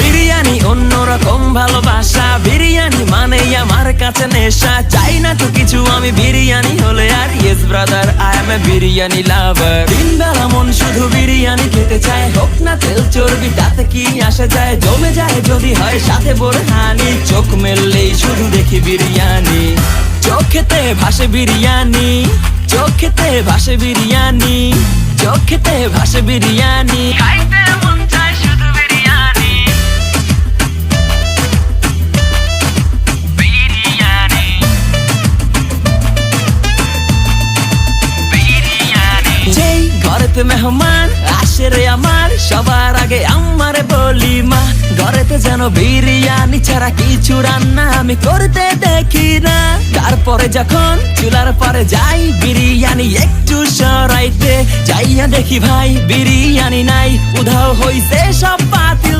বিরিয়ানি অন্যরকম ভালোবাসা, বিরিয়ানি মানে আমার কাছে নেশা। চাই না তো কিছু আমি বিরিয়ানি হলে আর, yes brother I M A biryani লাভার। দিন বেলা মন শুধু বিরিয়ানি খেতে চায়, হোক না তেল চর্বি তাতে কি আসে যায়। জমে যায় যদি হয় সাথে বোরহানি, চোখ মেললেই শুধু দেখি বিরিয়ানি। চোখেতে ভাসে বিরিয়ানি, চোখেতে ভাসে বিরিয়ানি, চোখেতে ভাসে বিরিয়ানি। খাইতে মন চায় শুধু বিরিয়ানি, বিরিয়ানি, বিরিয়ানি। যেই ঘরেতে মেহমান আসে রে আমার, সবার আগে আমারে বলি মা। ঘরেতে যেন বিরিয়ানি ছাড়া কিছু রান্না আমি করতে দেখি না। তারপরে যখন চুলার পরে যাই বিরিয়ানি একটু সরাইতে, যাইয়া দেখি ভাই বিরিয়ানি নাই, উধাও হইছে সব পাতিল।